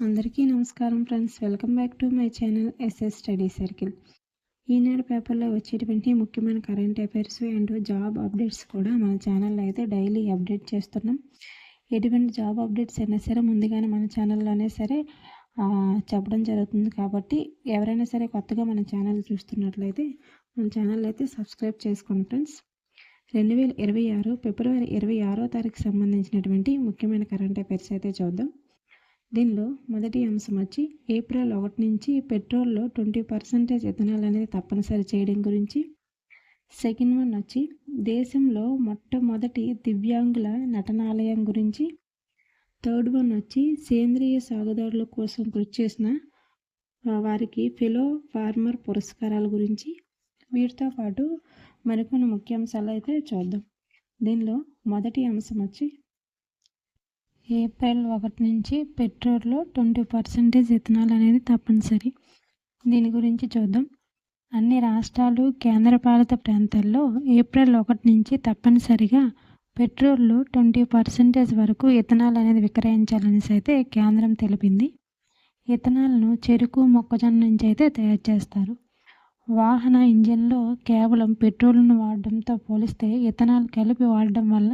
అందరికీ నమస్కారం friends. Welcome back to my channel SS Study Circle. Eenadu పేపర్లో వచ్చేటువంటి ముఖ్యమైన current affairs and job updates కూడా మన ఛానల్లో అయితే డైలీ అప్డేట్ చేస్తున్నాం. ఎటువంటి జాబ్ అప్డేట్స్ అయినా సరే ముందుగానే మన ఛానల్లోనే సరే చెప్పడం జరుగుతుంది. కాబట్టి ఎవరైనా సరే కొత్తగా మన ఛానల్ చూస్తున్నట్లయితే మన ఛానల్ అయితే సబ్స్క్రైబ్ చేసుకోండి ఫ్రెండ్స్. 2026 ఫిబ్రవరి 26వ తారీఖు సంబంధించినటువంటి ముఖ్యమైన కరెంట్ అఫైర్స్ అయితే చూద్దాం. దీనిలో మొదటి అంశం వచ్చి ఏప్రిల్ 1 నుంచి పెట్రోల్లో 20% ఇథనాల్ అనేది తప్పనిసరి చేయడం గురించి. సెకండ్ వన్ వచ్చి దేశంలో మొట్టమొదటి దివ్యాంగుల నటనాలయం గురించి. థర్డ్ వన్ వచ్చి సేంద్రియ సాగుదారుల కోసం కృషి చేసిన వారికి ఫెలో ఫార్మర్ పురస్కారాల గురించి. వీటితో పాటు మరికొన్ని ముఖ్యాంశాలు అయితే చూద్దాం. దీనిలో మొదటి అంశం వచ్చి ఏప్రిల్ 1 నుంచి పెట్రోల్లో 20% ఇథనాల్ అనేది తప్పనిసరి. దీని గురించి చూద్దాం. అన్ని రాష్ట్రాలు కేంద్రపాలిత ప్రాంతాల్లో ఏప్రిల్ 1 నుంచి తప్పనిసరిగా పెట్రోల్లో 20% వరకు ఇథనాల్ అనేది విక్రయించాలనేసి అయితే కేంద్రం తెలిపింది. ఇథనాల్ను చెరుకు మొక్కజొన్న నుంచి అయితే తయారు చేస్తారు. వాహన ఇంజిన్లో కేవలం పెట్రోల్ను వాడడంతో పోలిస్తే ఇథనాల్ కలిపి వాడడం వల్ల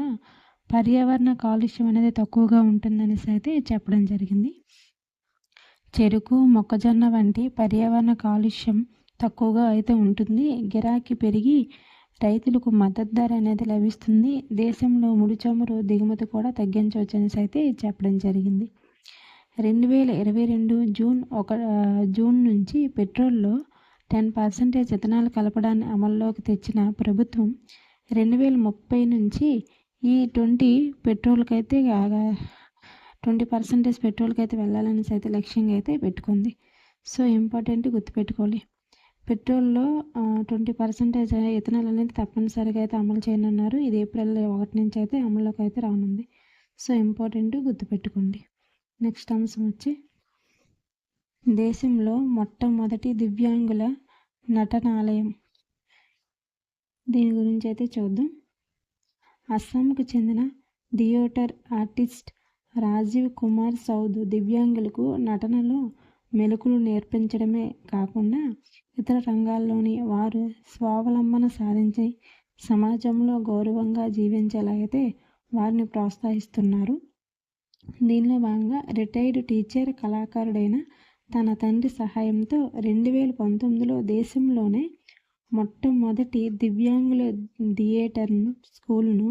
పర్యావరణ కాలుష్యం అనేది తక్కువగా ఉంటుందనేసి అయితే చెప్పడం జరిగింది. చెరుకు మొక్కజొన్న వంటి పర్యావరణ కాలుష్యం తక్కువగా అయితే ఉంటుంది. గిరాకీ పెరిగి రైతులకు మద్దతు ధర అనేది లభిస్తుంది. దేశంలో ముడి చమురు దిగుమతి కూడా తగ్గించవచ్చు అనేసి అయితే చెప్పడం జరిగింది. 2022 జూన్ నుంచి పెట్రోల్లో 10% ఇథనాల్ కలపడాన్ని అమల్లోకి తెచ్చిన ప్రభుత్వం 2030 నుంచి ఈ 20% పెట్రోల్కి అయితే వెళ్ళాలనేసి అయితే లక్ష్యంగా అయితే పెట్టుకుంది. సో ఇంపార్టెంట్ గుర్తుపెట్టుకోవాలి. పెట్రోల్లో 20% ఇథనాల్ అనేది తప్పనిసరిగా అయితే అమలు చేయనున్నారు. ఇది ఏప్రిల్ 1 నుంచి అయితే అమల్లోకి అయితే రానుంది. సో ఇంపార్టెంట్ గుర్తుపెట్టుకోండి. నెక్స్ట్ అంశం వచ్చి దేశంలో మొట్టమొదటి దివ్యాంగుల నటనాలయం. దీని గురించి అయితే చూద్దాం. అస్సాంకు చెందిన థియేటర్ ఆర్టిస్ట్ రాజీవ్ కుమార్ సౌద్ దివ్యాంగులకు నటనలో మెలకులు నేర్పించడమే కాకుండా ఇతర రంగాల్లోని వారు స్వావలంబన సాధించి సమాజంలో గౌరవంగా జీవించేలా అయితే వారిని ప్రోత్సహిస్తున్నారు. దీనిలో భాగంగా రిటైర్డ్ టీచర్ కళాకారుడైన తన తండ్రి సహాయంతో 2019లో దేశంలోనే మొట్టమొదటి దివ్యాంగుల థియేటర్ను స్కూల్ను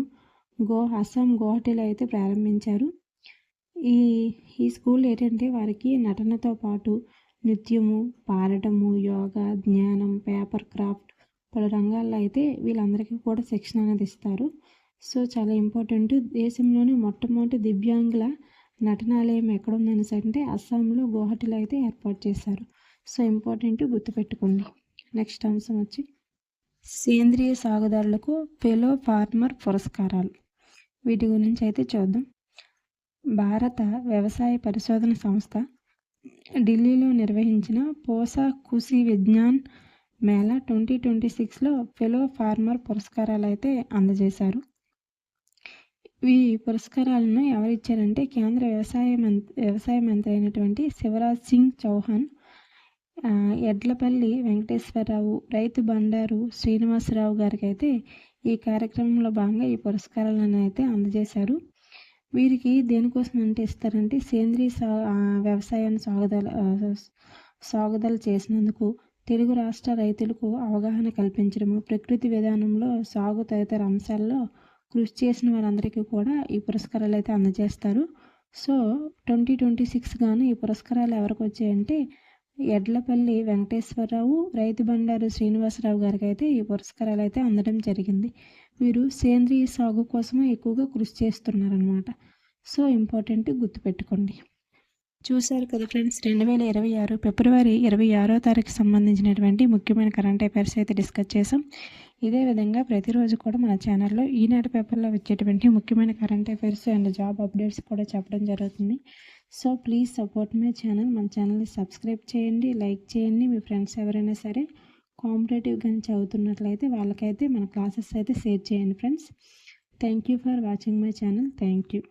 అస్సాం గౌహటిలో అయితే ప్రారంభించారు. ఈ స్కూల్ ఏంటంటే వారికి నటనతో పాటు నృత్యము, పాడటము, యోగా, జ్ఞానం, పేపర్ క్రాఫ్ట్ పలు రంగాల్లో అయితే వీళ్ళందరికీ కూడా శిక్షణ అనేది ఇస్తారు. సో చాలా ఇంపార్టెంట్. దేశంలోని మొట్టమొదటి దివ్యాంగుల నటనాలయం ఎక్కడుందని అంటే అస్సాంలో గౌహటిలో అయితే ఏర్పాటు చేశారు. సో ఇంపార్టెంట్ గుర్తుపెట్టుకోండి. నెక్స్ట్ అంశం వచ్చి సేంద్రియ సాగుదారులకు ఫెలో ఫార్మర్ పురస్కారాలు. వీటి గురించి అయితే చూద్దాం. భారత వ్యవసాయ పరిశోధన సంస్థ ఢిల్లీలో నిర్వహించిన పోసా కృషి విజ్ఞాన్ మేళా 2026లో ఫెలో ఫార్మర్ పురస్కారాలు అయితే అందజేశారు. ఈ పురస్కారాలను ఎవరిచ్చారంటే కేంద్ర వ్యవసాయ మంత్రి అయినటువంటి శివరాజ్ సింగ్ చౌహాన్, ఎడ్లపల్లి వెంకటేశ్వరరావు, రైతు బండారు శ్రీనివాసరావు గారికి అయితే ఈ కార్యక్రమంలో భాగంగా ఈ పురస్కారాలను అయితే అందజేశారు. వీరికి దేనికోసం అంటే ఇస్తారంటే సేంద్రీయ వ్యవసాయాన్ని సాగుదల చేసినందుకు, తెలుగు రాష్ట్ర రైతులకు అవగాహన కల్పించడము, ప్రకృతి విధానంలో సాగు తదితర అంశాల్లో కృషి చేసిన వారందరికీ కూడా ఈ పురస్కారాలు అయితే అందజేస్తారు. సో 2026 గాను ఈ పురస్కారాలు ఎవరికి వచ్చాయంటే ఎడ్లపల్లి వెంకటేశ్వరరావు, రైతు బండారు శ్రీనివాసరావు గారికి అయితే ఈ పురస్కారాలు అయితే అందడం జరిగింది. వీరు సేంద్రియ సాగు కోసమే ఎక్కువగా కృషి చేస్తున్నారనమాట. సో ఇంపార్టెంట్ గుర్తుపెట్టుకోండి. చూశారు కదా ఫ్రెండ్స్, 2026 ఫిబ్రవరి 26వ తారీఖు సంబంధించినటువంటి ముఖ్యమైన కరెంట్ అఫైర్స్ అయితే డిస్కస్ చేసాం. ఇదే విధంగా ప్రతిరోజు కూడా మన ఛానల్లో ఈనాడు పేపర్లో వచ్చేటువంటి ముఖ్యమైన current affairs and job updates కూడా చెప్పడం జరుగుతుంది. So please support my channel. మన ఛానల్ని సబ్స్క్రైబ్ చేయండి, లైక్ చేయండి. మీ ఫ్రెండ్స్ ఎవరైనా సరే కాంపిటేటివ్ కానీ చదువుతున్నట్లయితే వాళ్ళకైతే మన క్లాసెస్ అయితే షేర్ చేయండి friends. Thank you for watching my channel. Thank you.